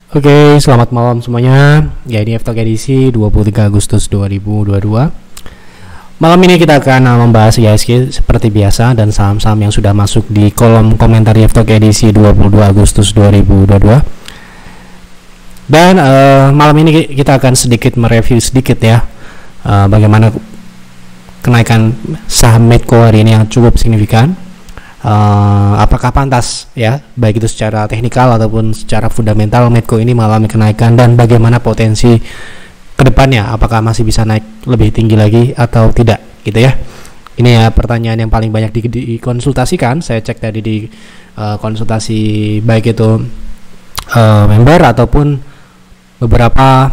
Oke, selamat malam semuanya. Ya, ini F-Talk edisi 23 Agustus 2022. Malam ini kita akan membahas IHSG seperti biasa dan saham-saham yang sudah masuk di kolom komentar F-Talk edisi 22 Agustus 2022. Dan malam ini kita akan sedikit mereview sedikit ya bagaimana kenaikan saham Medco hari ini yang cukup signifikan. Apakah pantas ya, baik itu secara teknikal ataupun secara fundamental Medco ini mengalami kenaikan, dan bagaimana potensi kedepannya, apakah masih bisa naik lebih tinggi lagi atau tidak gitu ya. Ini ya pertanyaan yang paling banyak dikonsultasikan. Saya cek tadi di konsultasi baik itu member ataupun beberapa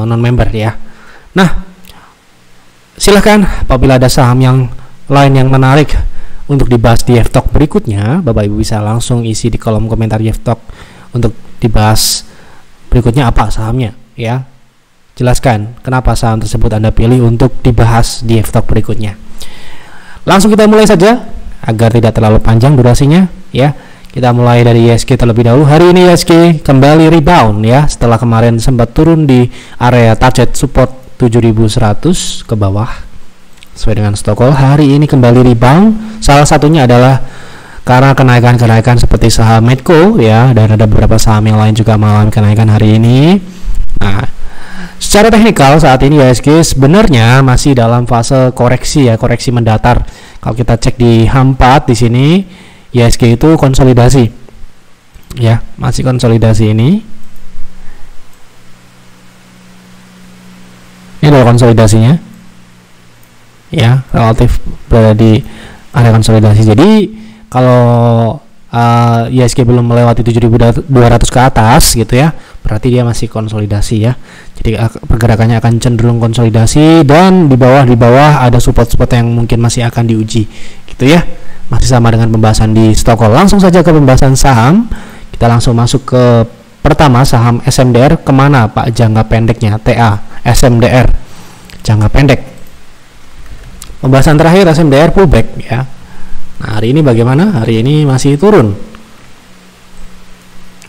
non member ya. Nah, silahkan apabila ada saham yang lain yang menarik untuk dibahas di F-Talk berikutnya, Bapak Ibu bisa langsung isi di kolom komentar F-Talk untuk dibahas berikutnya apa sahamnya ya. Jelaskan kenapa saham tersebut Anda pilih untuk dibahas di F-Talk berikutnya. Langsung kita mulai saja agar tidak terlalu panjang durasinya ya. Kita mulai dari IHSG terlebih dahulu. Hari ini IHSG kembali rebound ya, setelah kemarin sempat turun di area target support 7100 ke bawah sesuai dengan Stockholm. Hari ini kembali rebound. Salah satunya adalah karena kenaikan seperti saham Medco ya, dan ada beberapa saham yang lain juga mengalami kenaikan hari ini. Nah, secara teknikal saat ini IHSG sebenarnya masih dalam fase koreksi ya, koreksi mendatar. Kalau kita cek di H4 di sini, IHSG itu konsolidasi ya, masih konsolidasi ini. Ini adalah konsolidasinya ya, relatif berada di area konsolidasi. Jadi kalau IHSG belum melewati 7.200 ke atas gitu ya, berarti dia masih konsolidasi ya. Jadi pergerakannya akan cenderung konsolidasi, dan di bawah ada support-support yang mungkin masih akan diuji gitu ya. Masih sama dengan pembahasan di Stockholm. Langsung saja ke pembahasan saham. Kita langsung masuk ke pertama, saham SMDR. Kemana Pak jangka pendeknya? TA SMDR jangka pendek. Pembahasan terakhir SMDR pullback ya. Nah, hari ini bagaimana? Hari ini masih turun.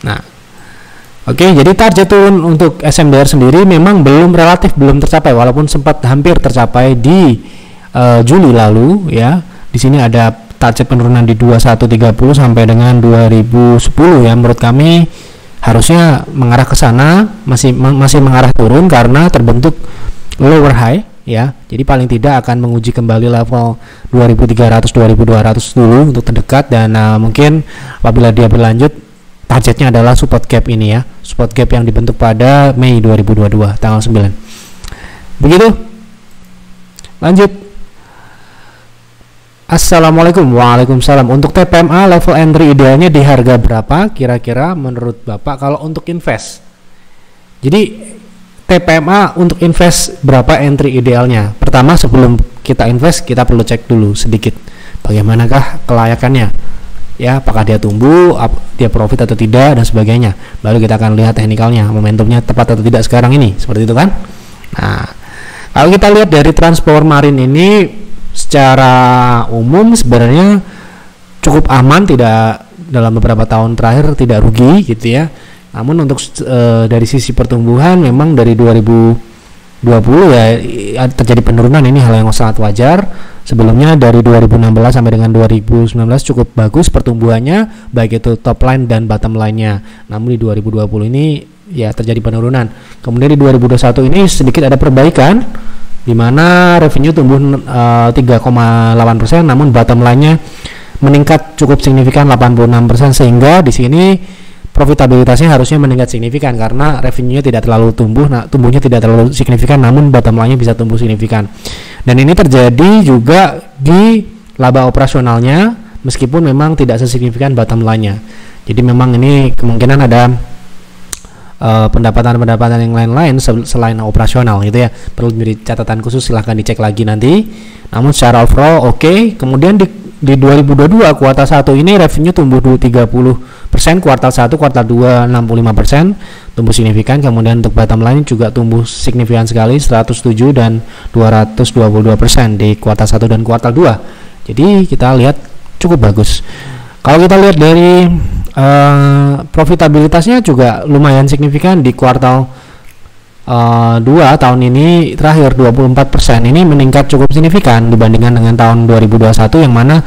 Nah, oke, jadi target turun untuk SMDR sendiri memang belum tercapai, walaupun sempat hampir tercapai di Juli lalu ya. Di sini ada target penurunan di 2130 sampai dengan 2010 ya. Menurut kami harusnya mengarah ke sana, masih mengarah turun karena terbentuk lower high ya. Jadi paling tidak akan menguji kembali level 2300 2200 dulu untuk terdekat, dan mungkin apabila dia berlanjut targetnya adalah support gap ini ya, support gap yang dibentuk pada Mei 2022 tanggal 9. Begitu. Lanjut. Assalamualaikum. Waalaikumsalam. Untuk TPMA level entry idealnya di harga berapa kira-kira menurut Bapak kalau untuk invest? Jadi TPMA untuk invest berapa entry idealnya? Pertama, sebelum kita invest kita perlu cek dulu sedikit bagaimanakah kelayakannya ya, apakah dia tumbuh, dia profit atau tidak, dan sebagainya. Baru kita akan lihat teknikalnya, momentumnya tepat atau tidak sekarang ini, seperti itu kan. Nah, kalau kita lihat dari Transpower Marine ini secara umum sebenarnya cukup aman, tidak dalam beberapa tahun terakhir tidak rugi gitu ya. Namun untuk dari sisi pertumbuhan memang dari 2020 ya terjadi penurunan, ini hal yang sangat wajar. Sebelumnya dari 2016 sampai dengan 2019 cukup bagus pertumbuhannya, baik itu top line dan bottom line-nya. Namun di 2020 ini ya terjadi penurunan. Kemudian di 2021 ini sedikit ada perbaikan, di mana revenue tumbuh 3,8%, namun bottom line-nya meningkat cukup signifikan 86%, sehingga di sini profitabilitasnya harusnya meningkat signifikan karena revenue-nya tidak terlalu tumbuhnya tidak terlalu signifikan, namun bottom line-nya bisa tumbuh signifikan. Dan ini terjadi juga di laba operasionalnya, meskipun memang tidak sesignifikan bottom line-nya. Jadi memang ini kemungkinan ada pendapatan yang lain-lain selain operasional gitu ya. Perlu menjadi catatan khusus, silahkan dicek lagi nanti. Namun secara overall oke. Kemudian di 2022 kuartal 1 ini revenue tumbuh 30%, kuartal 1, kuartal 2 65%, tumbuh signifikan. Kemudian untuk bottom line juga tumbuh signifikan sekali, 107 dan 222% di kuartal 1 dan kuartal 2. Jadi kita lihat cukup bagus. Kalau kita lihat dari profitabilitasnya juga lumayan signifikan di kuartal 2 tahun ini terakhir 24%. Ini meningkat cukup signifikan dibandingkan dengan tahun 2021 yang mana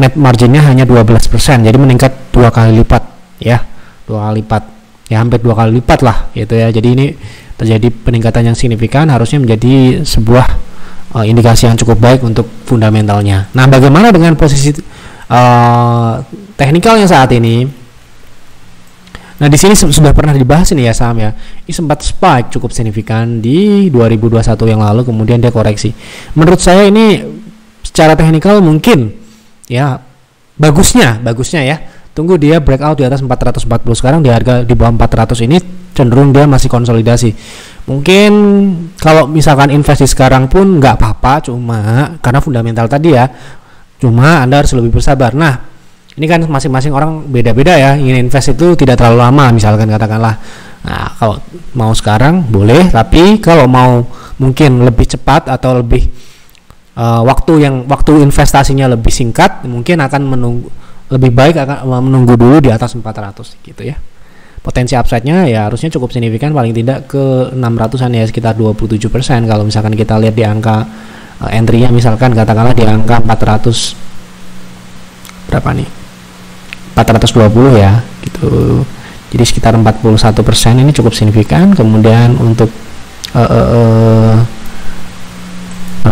net marginnya hanya 12%. Jadi meningkat 2 kali lipat ya. 2 kali lipat. Ya hampir 2 kali lipat lah gitu ya. Jadi ini terjadi peningkatan yang signifikan, harusnya menjadi sebuah indikasi yang cukup baik untuk fundamentalnya. Nah, bagaimana dengan posisi teknikalnya saat ini? Nah, di sini sudah pernah dibahas ini ya saham ya. Ini sempat spike cukup signifikan di 2021 yang lalu, kemudian dia koreksi. Menurut saya ini secara teknikal mungkin ya bagusnya ya. Tunggu dia breakout di atas 440. Sekarang di harga di bawah 400 ini cenderung dia masih konsolidasi. Mungkin kalau misalkan investasi sekarang pun nggak apa-apa, cuma karena fundamental tadi ya. Cuma Anda harus lebih bersabar. Nah, ini kan masing-masing orang beda-beda ya, ingin invest itu tidak terlalu lama misalkan katakanlah. Nah, kalau mau sekarang boleh, tapi kalau mau mungkin lebih cepat atau lebih waktu investasinya lebih singkat, mungkin akan lebih baik akan menunggu dulu di atas 400 gitu ya. Potensi upside-nya ya harusnya cukup signifikan, paling tidak ke 600-an ya, sekitar 27% kalau misalkan kita lihat di angka entry-nya, misalkan katakanlah di angka 400 berapa nih? 420 ya gitu. Jadi sekitar 41%, ini cukup signifikan. Kemudian untuk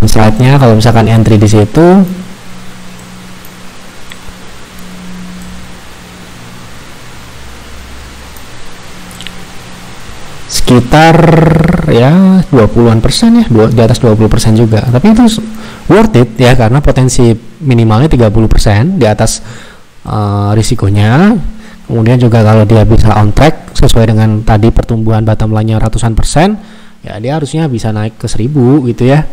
slide-nya kalau misalkan entry di situ sekitar ya 20-an persen ya, di atas 20% juga. Tapi itu worth it ya, karena potensi minimalnya 30% di atas risikonya. Kemudian juga kalau dia bisa on track sesuai dengan tadi pertumbuhan bottom line-nya ratusan persen, ya dia harusnya bisa naik ke 1000 gitu ya.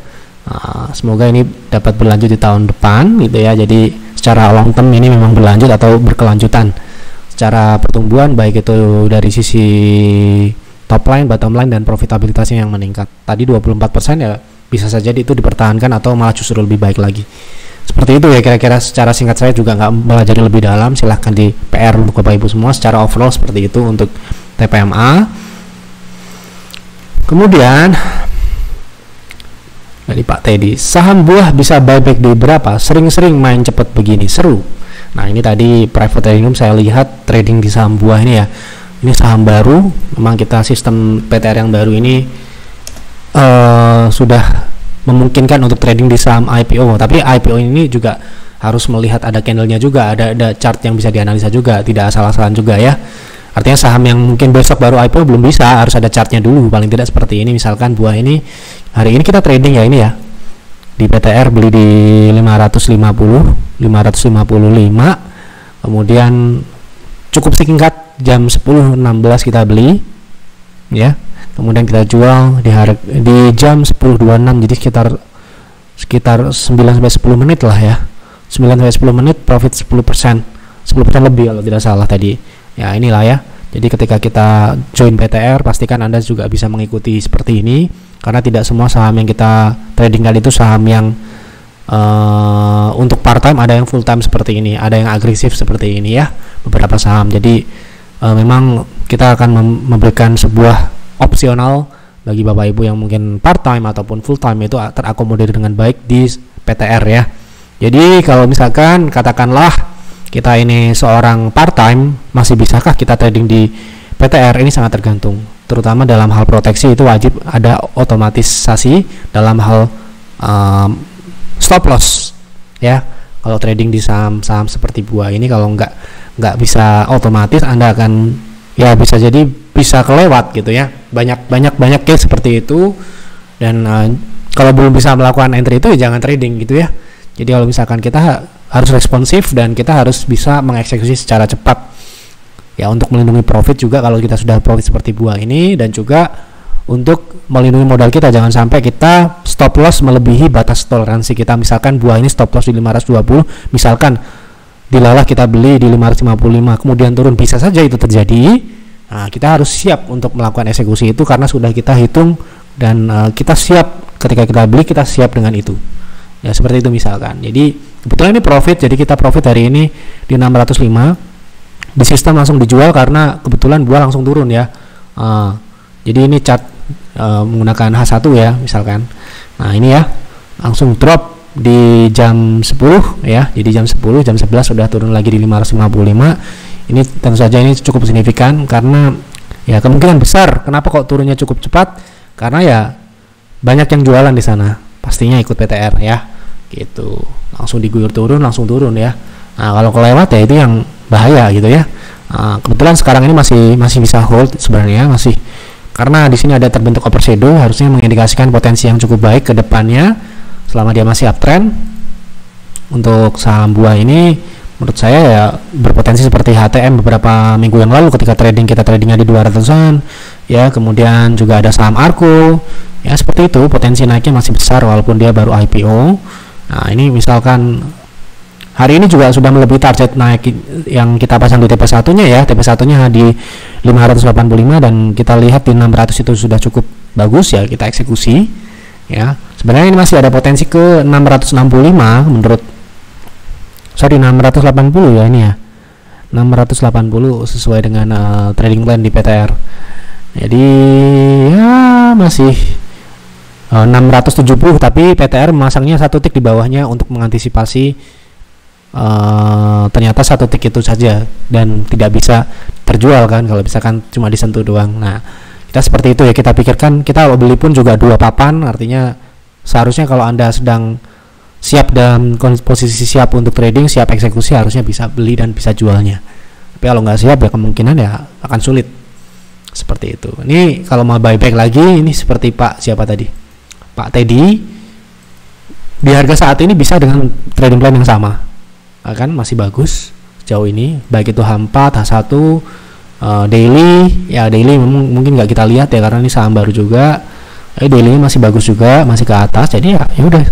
Semoga ini dapat berlanjut di tahun depan gitu ya. Jadi secara long term ini memang berlanjut atau berkelanjutan secara pertumbuhan, baik itu dari sisi top line, bottom line, dan profitabilitasnya yang meningkat. Tadi 24% ya bisa saja itu dipertahankan atau malah justru lebih baik lagi. Seperti itu ya kira-kira secara singkat. Saya juga nggak belajar lebih dalam, silahkan di PR untuk Bapak Ibu semua. Secara overall seperti itu untuk TPMA. Kemudian dari Pak Teddy, saham buah bisa buyback di berapa? Sering-sering main cepat begini, seru. Nah, ini tadi private trading saya lihat trading di saham buah ini ya. Ini saham baru, memang kita sistem PTR yang baru ini sudah memungkinkan untuk trading di saham IPO, tapi IPO ini juga harus melihat ada candlenya juga, ada chart yang bisa dianalisa juga, tidak asal-asalan juga ya. Artinya saham yang mungkin besok baru IPO belum bisa, harus ada chartnya dulu, paling tidak seperti ini. Misalkan buah ini hari ini kita trading ya ini ya, di PTR beli di 555, kemudian cukup singkat jam 10.16 kita beli ya. Kemudian kita jual di jam 10.26, jadi sekitar 9 sampai 10 menit lah ya. 9 sampai 10 menit profit 10%. 10% lebih kalau tidak salah tadi. Ya, inilah ya. Jadi ketika kita join PTR, pastikan Anda juga bisa mengikuti seperti ini, karena tidak semua saham yang kita tradingkan itu saham yang untuk part time, ada yang full time seperti ini, ada yang agresif seperti ini ya, beberapa saham. Jadi memang kita akan memberikan sebuah opsional bagi Bapak Ibu yang mungkin part time ataupun full time itu terakomodir dengan baik di PTR ya. Jadi kalau misalkan katakanlah kita ini seorang part time, masih bisakah kita trading di PTR? Ini sangat tergantung, terutama dalam hal proteksi itu wajib ada otomatisasi dalam hal stop loss ya. Kalau trading di saham-saham seperti buah ini, kalau nggak bisa otomatis, Anda akan ya bisa jadi bisa kelewat gitu ya. Banyak case seperti itu, dan kalau belum bisa melakukan entry itu ya jangan trading gitu ya. Jadi kalau misalkan kita harus responsif dan kita harus bisa mengeksekusi secara cepat ya, untuk melindungi profit juga kalau kita sudah profit seperti buah ini, dan juga untuk melindungi modal kita, jangan sampai kita stop loss melebihi batas toleransi kita. Misalkan buah ini stop loss di 520, misalkan dilalah kita beli di 555 kemudian turun, bisa saja itu terjadi. Nah, kita harus siap untuk melakukan eksekusi itu karena sudah kita hitung, dan kita siap ketika kita beli, kita siap dengan itu ya, seperti itu misalkan. Jadi kebetulan ini profit, jadi kita profit hari ini di 605, di sistem langsung dijual karena kebetulan buah langsung turun ya. Jadi ini chart menggunakan H1 ya misalkan. Nah ini ya langsung drop di jam 10 ya. Jadi jam 10, jam 11 sudah turun lagi di 555. Ini tentu saja ini cukup signifikan karena ya kemungkinan besar kenapa kok turunnya cukup cepat, karena ya banyak yang jualan di sana. Pastinya ikut PTR ya. Gitu. Langsung diguyur turun, langsung turun ya. Nah, kalau kelewat ya itu yang bahaya gitu ya. Kebetulan sekarang ini masih bisa hold sebenarnya, masih karena di sini ada terbentuk upper shadow, harusnya mengindikasikan potensi yang cukup baik ke depannya selama dia masih uptrend. Untuk saham buah ini menurut saya ya berpotensi seperti HTM beberapa minggu yang lalu ketika kita tradingnya di 200-an ya. Kemudian juga ada saham Arko ya, seperti itu, potensi naiknya masih besar walaupun dia baru IPO. Nah ini misalkan hari ini juga sudah melebihi target naik yang kita pasang di TP1 nya ya. TP1 nya di 585 dan kita lihat di 600 itu sudah cukup bagus ya, kita eksekusi ya. Sebenarnya ini masih ada potensi ke 665 menurut 680 ya ini ya. 680 sesuai dengan trading plan di PTR. Jadi ya masih 670, tapi PTR memasangnya satu tick di bawahnya untuk mengantisipasi ternyata satu tick itu saja dan tidak bisa terjual kan kalau misalkan cuma disentuh doang. Nah kita seperti itu ya, kita pikirkan kita beli pun juga 2 papan, artinya seharusnya kalau Anda sedang siap dalam posisi siap untuk trading, siap eksekusi, harusnya bisa beli dan bisa jualnya. Tapi kalau nggak siap ya kemungkinan ya akan sulit seperti itu. Ini kalau mau buyback lagi, ini seperti Pak siapa tadi, Pak Teddy, di harga saat ini bisa dengan trading plan yang sama, kan masih bagus sejauh ini, baik itu H4, H1, daily ya. Daily mungkin nggak kita lihat ya karena ini saham baru juga. Daily masih bagus juga, masih ke atas, jadi ya udah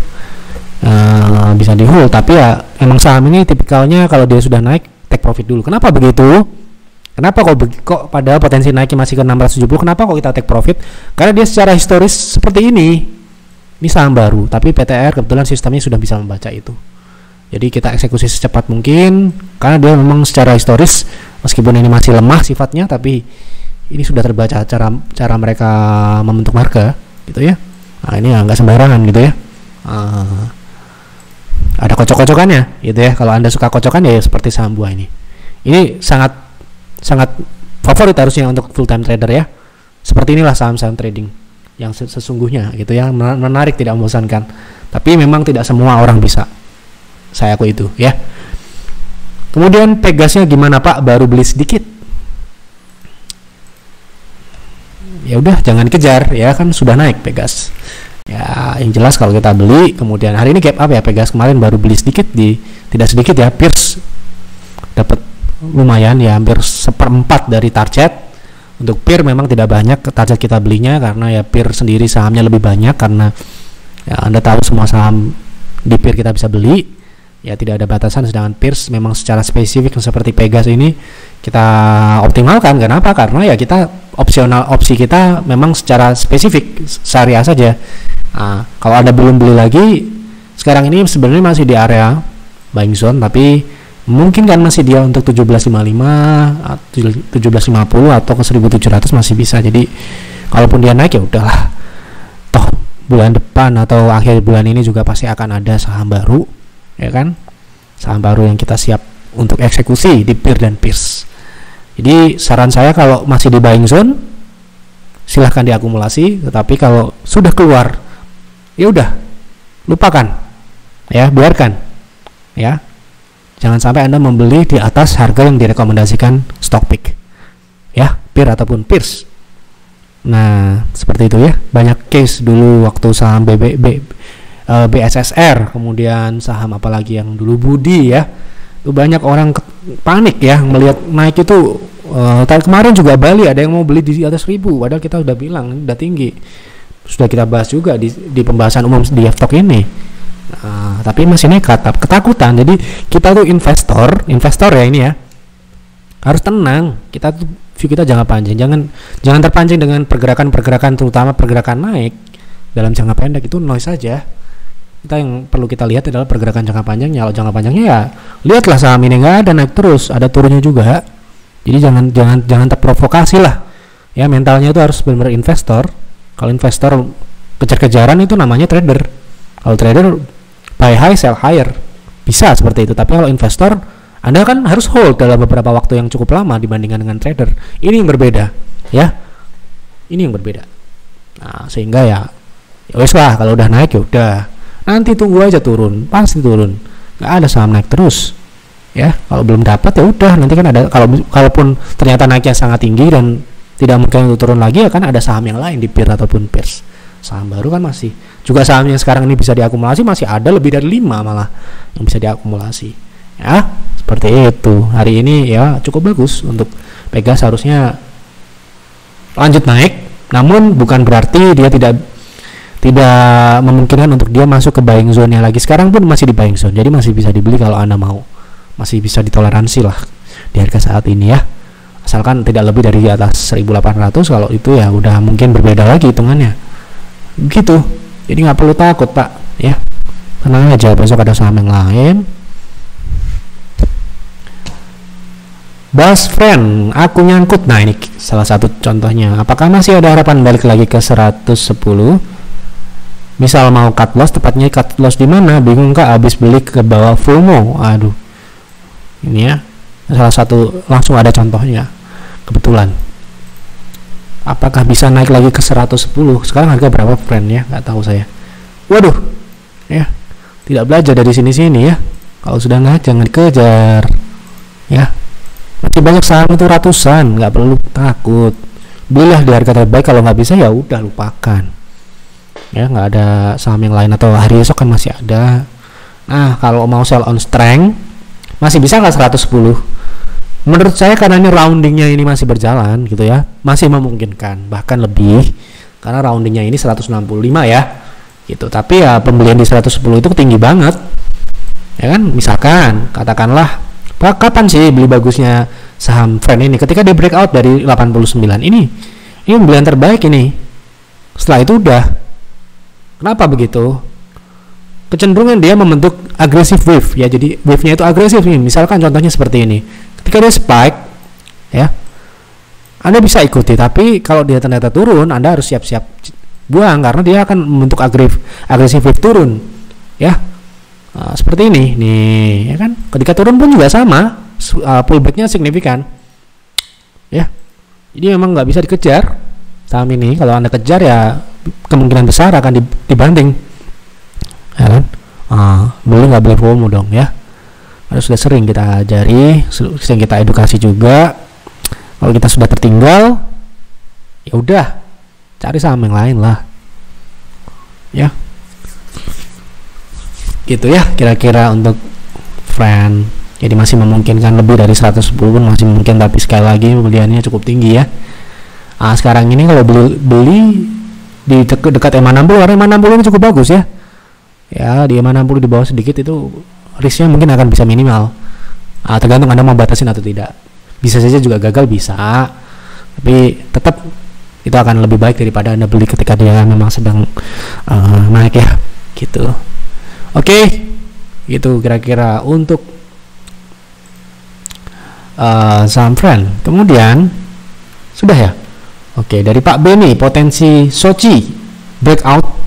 bisa di hold. Tapi ya emang saham ini tipikalnya kalau dia sudah naik take profit dulu. Kenapa begitu? Kenapa kok pada potensi naiknya masih ke 670, kenapa kok kita take profit? Karena dia secara historis seperti ini. Ini saham baru, tapi PTR kebetulan sistemnya sudah bisa membaca itu. Jadi kita eksekusi secepat mungkin karena dia memang secara historis meskipun ini masih lemah sifatnya, tapi ini sudah terbaca cara mereka membentuk harga gitu ya. Nah ini nggak sembarangan gitu ya. Ada kocok-kocokannya gitu ya. Kalau Anda suka kocokan ya seperti saham buah ini. Ini sangat favorit harusnya untuk full time trader ya. Seperti inilah saham-saham trading yang sesungguhnya gitu ya, menarik, tidak membosankan. Tapi memang tidak semua orang bisa, saya aku itu ya. Kemudian Pegasnya gimana Pak? Baru beli sedikit. Ya udah jangan kejar ya, kan sudah naik Pegas. Ya yang jelas kalau kita beli kemudian hari ini gap up ya, Pegas kemarin baru beli sedikit tidak sedikit ya, Pierce dapat lumayan ya, hampir 1/4 dari target. Untuk PIR memang tidak banyak target kita belinya karena ya PIR sendiri sahamnya lebih banyak, karena ya Anda tahu semua saham di PIR kita bisa beli ya, tidak ada batasan. Sedangkan PIR memang secara spesifik seperti Pegas ini kita optimalkan. Kenapa? Karena ya kita opsi kita memang secara spesifik syariah saja. Nah, kalau Anda belum beli lagi sekarang ini sebenarnya masih di area buying zone, tapi mungkin kan masih dia untuk 1755, 1750 atau ke 1700 masih bisa. Jadi kalaupun dia naik ya udahlah, toh bulan depan atau akhir bulan ini juga pasti akan ada saham baru ya kan, saham baru yang kita siap untuk eksekusi di PIR dan PIRS. Jadi saran saya kalau masih di buying zone silahkan diakumulasi, tetapi kalau sudah keluar ya udah lupakan ya, biarkan ya. Jangan sampai Anda membeli di atas harga yang direkomendasikan Stockpick ya, PIR ataupun PIRS. Nah seperti itu ya. Banyak case dulu waktu saham BSSR, kemudian saham apalagi yang dulu Budi ya, itu banyak orang panik ya melihat naik itu. Kemarin juga Bali ada yang mau beli di atas 1000, padahal kita udah bilang ini udah tinggi, sudah kita bahas juga di pembahasan umum di F-Talk ini. Tapi masih nekat, ketakutan. Jadi kita tuh investor ya ini ya, harus tenang. Kita tuh view kita jangka panjang, jangan terpancing dengan pergerakan terutama pergerakan naik dalam jangka pendek. Itu noise saja. Kita yang perlu kita lihat adalah pergerakan jangka panjangnya. Kalau jangka panjangnya ya lihatlah saham ini nggak ada naik terus, ada turunnya juga Jadi jangan terprovokasi lah. Ya, mentalnya itu harus benar-benar investor. Kalau investor kejar-kejaran itu namanya trader. Kalau trader buy high sell higher. Bisa seperti itu. Tapi kalau investor, Anda kan harus hold dalam beberapa waktu yang cukup lama dibandingkan dengan trader. Ini yang berbeda, ya. Ini yang berbeda. Nah, sehingga ya wes lah, kalau udah naik ya udah. Nanti tunggu aja turun, pasti turun. Nggak ada saham naik terus. Ya, kalau belum dapat ya udah, nanti kan ada, kalaupun ternyata naiknya sangat tinggi dan tidak mungkin untuk turun lagi, ya kan ada saham yang lain di peer ataupun peers. Saham baru kan masih. Juga saham yang sekarang ini bisa diakumulasi masih ada lebih dari 5 malah yang bisa diakumulasi. Ya, seperti itu. Hari ini ya cukup bagus untuk Pegas, harusnya lanjut naik, namun bukan berarti dia tidak memungkinkan untuk dia masuk ke buying zone-nya lagi. Sekarang pun masih di buying zone, jadi masih bisa dibeli kalau Anda mau. Masih bisa ditoleransi lah di harga saat ini ya. Asalkan tidak lebih dari atas 1800, kalau itu ya udah mungkin berbeda lagi hitungannya. Begitu. Jadi nggak perlu takut, Pak, ya. Tenang aja, besok ada saham yang lain. Best friend, aku nyangkut. Nah, ini salah satu contohnya. Apakah masih ada harapan balik lagi ke 110? Misal mau cut loss, tepatnya cut loss di mana? Bingung Kak, habis beli ke bawah FOMO. Aduh. Ini ya. Salah satu, langsung ada contohnya. Kebetulan. Apakah bisa naik lagi ke 110? Sekarang harga berapa friend ya? Nggak tahu saya. Waduh. Ya. Tidak belajar dari sini-sini ya. Kalau sudah naik jangan dikejar. Ya. Masih banyak saham itu ratusan, nggak perlu takut. Belilah di harga terbaik, kalau nggak bisa ya udah lupakan. Ya, nggak ada saham yang lain, atau hari esok kan masih ada. Nah, kalau mau sell on strength masih bisa nggak 110? Menurut saya karena ini roundingnya ini masih berjalan gitu ya, masih memungkinkan, bahkan lebih, karena roundingnya ini 165 ya gitu. Tapi ya pembelian di 110 itu tinggi banget ya kan. Misalkan katakanlah, kapan sih beli bagusnya saham friend ini? Ketika dia breakout dari 89 ini pembelian terbaik ini. Setelah itu udah. Kenapa begitu? Kecenderungan dia membentuk aggressive wave ya. Jadi wave-nya itu agresif nih. Misalkan contohnya seperti ini. Ketika dia spike ya, Anda bisa ikuti, tapi kalau dia ternyata turun, Anda harus siap-siap buang karena dia akan membentuk agresif wave turun ya. Nah, seperti ini nih ya kan. Ketika turun pun juga sama, pullbacknya signifikan ya. Jadi memang nggak bisa dikejar saham ini. Kalau Anda kejar ya kemungkinan besar akan dibanting ya kan. Boleh nggak boleh FOMO dong ya. Karena sudah sering kita ajari, sering kita edukasi juga. Kalau kita sudah tertinggal ya udah, cari saham yang lain lah ya. Gitu ya kira-kira untuk friend. Jadi masih memungkinkan, lebih dari 110 pun masih mungkin, tapi sekali lagi pembeliannya cukup tinggi ya. Sekarang ini kalau beli di dekat EMA 60, karena EMA 60 ini cukup bagus ya. Ya, di EMA 60 di bawah sedikit itu risknya mungkin akan bisa minimal. Tergantung Anda mau batasin atau tidak. Bisa saja juga gagal, bisa. Tapi tetap itu akan lebih baik daripada Anda beli ketika dia memang sedang naik ya. Gitu. Oke, gitu kira-kira untuk saham friend. Kemudian sudah ya. Oke, dari Pak Beni, potensi Soci breakout.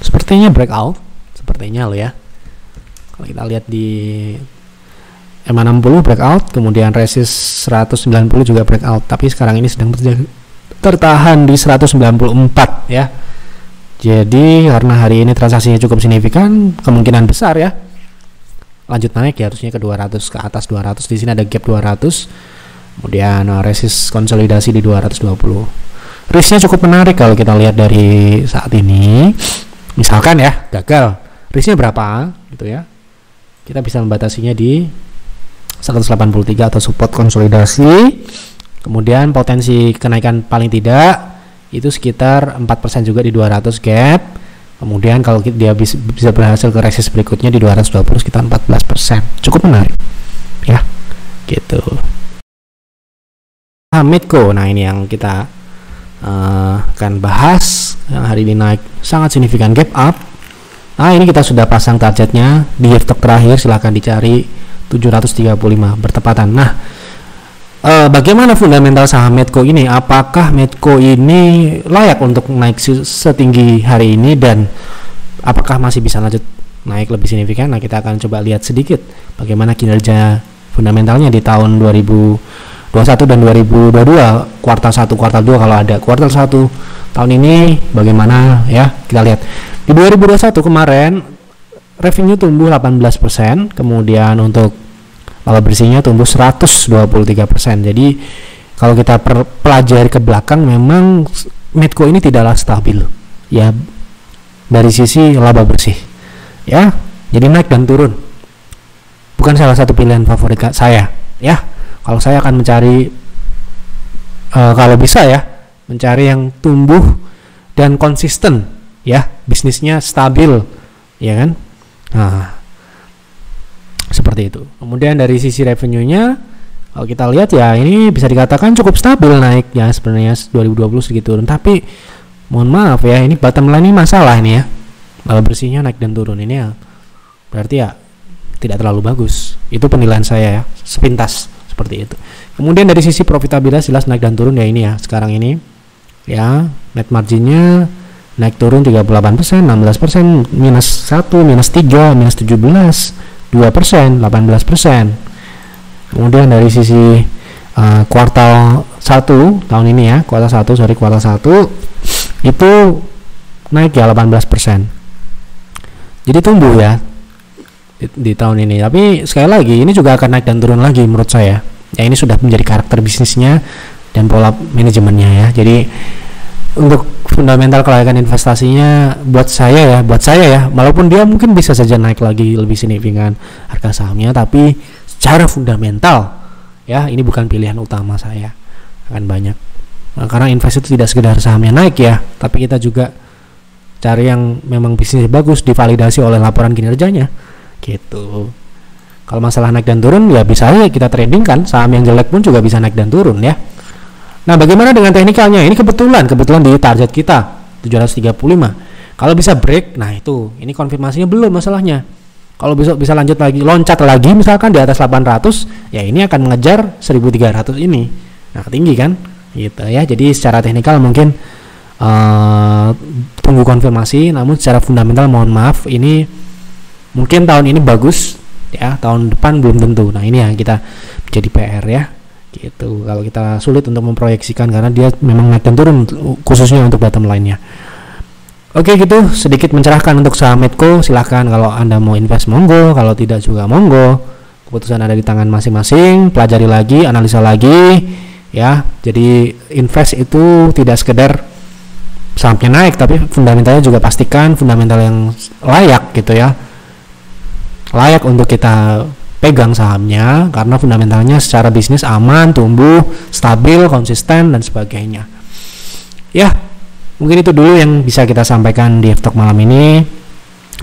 Sepertinya breakout, sepertinya loh ya. Kalau kita lihat di EMA 60 breakout, kemudian resist 190 juga breakout, tapi sekarang ini sedang tertahan di 194 ya. Jadi karena hari ini transaksinya cukup signifikan, kemungkinan besar ya lanjut naik ya, harusnya ke 200, ke atas 200. Di sini ada gap 200. Kemudian resist konsolidasi di 220. Risknya cukup menarik kalau kita lihat dari saat ini. Misalkan ya gagal, risknya berapa gitu ya. Kita bisa membatasinya di 183 atau support konsolidasi. Kemudian potensi kenaikan paling tidak itu sekitar 4% juga di 200 gap. Kemudian kalau dia bisa berhasil ke resist berikutnya di 220 sekitar 14%. Cukup menarik ya gitu. Medco, nah ini yang kita akan bahas, yang hari ini naik sangat signifikan, gap up. Nah ini kita sudah pasang targetnya di stock terakhir, silahkan dicari 735 bertepatan. Nah Bagaimana fundamental saham Medco ini? Apakah Medco ini layak untuk naik setinggi hari ini dan apakah masih bisa lanjut naik lebih signifikan? Nah, kita akan coba lihat sedikit bagaimana kinerja fundamentalnya di tahun 2021 dan 2022, kuartal 1, kuartal 2 kalau ada. Kuartal 1 tahun ini bagaimana ya? Kita lihat. Di 2021 kemarin revenue tumbuh 18%, kemudian untuk laba bersihnya tumbuh 123%. Jadi kalau kita pelajari ke belakang, memang Medco ini tidaklah stabil ya dari sisi laba bersih ya. Jadi naik dan turun bukan salah satu pilihan favorit saya ya. Kalau saya akan mencari kalau bisa ya, mencari yang tumbuh dan konsisten ya, bisnisnya stabil ya kan. Nah, seperti itu. Kemudian dari sisi revenue-nya, kalau kita lihat ya, ini bisa dikatakan cukup stabil naik ya sebenarnya 2020 sedikit turun. Tapi mohon maaf ya, ini bottom line ini masalah ini ya. Laba bersihnya naik dan turun ini ya, berarti ya tidak terlalu bagus. Itu penilaian saya ya, sepintas seperti itu. Kemudian dari sisi profitabilitas jelas naik dan turun ya ini ya. Sekarang ini ya, net marginnya naik turun 38%, 16%, minus 1, minus 3, minus 17, 2%, 18%. Kemudian dari sisi kuartal 1 tahun ini ya, kuartal 1 itu naik ya 18%. Jadi tumbuh ya di tahun ini. Tapi sekali lagi ini juga akan naik dan turun lagi menurut saya. Ya ini sudah menjadi karakter bisnisnya dan pola manajemennya ya. Jadi untuk fundamental kelayakan investasinya buat saya ya, walaupun dia mungkin bisa saja naik lagi lebih signifikan harga sahamnya, tapi secara fundamental ya ini bukan pilihan utama saya, akan banyak. Nah, karena investasi itu tidak sekedar sahamnya naik ya, tapi kita juga cari yang memang bisnisnya bagus, divalidasi oleh laporan kinerjanya gitu. Kalau masalah naik dan turun ya bisa aja kita trading kan, saham yang jelek pun juga bisa naik dan turun ya. Nah, bagaimana dengan teknikalnya? Ini kebetulan di target kita 735. Kalau bisa break, nah ini konfirmasinya belum masalahnya. Kalau bisa lanjut lagi, loncat lagi misalkan di atas 800, ya ini akan mengejar 1300 ini. Nah, tinggi kan? Gitu ya. Jadi secara teknikal mungkin tunggu konfirmasi, namun secara fundamental mohon maaf, ini mungkin tahun ini bagus ya, tahun depan belum tentu. Nah, ini yang kita jadi PR ya. Gitu. Kalau kita sulit untuk memproyeksikan karena dia memang naik dan turun khususnya untuk bottom line-nya. Oke, gitu sedikit mencerahkan untuk saham Medco. Silahkan kalau Anda mau invest monggo, kalau tidak juga monggo. Keputusan ada di tangan masing-masing. Pelajari lagi, analisa lagi ya. Jadi invest itu tidak sekedar sahamnya naik, tapi fundamentalnya juga pastikan fundamental yang layak gitu ya. Layak untuk kita pegang sahamnya karena fundamentalnya secara bisnis aman, tumbuh, stabil, konsisten dan sebagainya. Ya, mungkin itu dulu yang bisa kita sampaikan di F-Talk malam ini.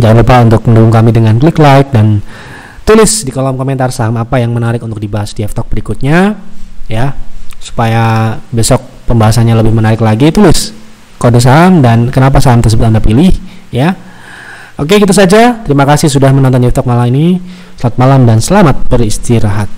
Jangan lupa untuk mendukung kami dengan klik like dan tulis di kolom komentar saham apa yang menarik untuk dibahas di F-Talk berikutnya ya. Supaya besok pembahasannya lebih menarik lagi, tulis kode saham dan kenapa saham tersebut Anda pilih ya. Oke, gitu saja. Terima kasih sudah menonton F-Talk malam ini. Selamat malam dan selamat beristirahat.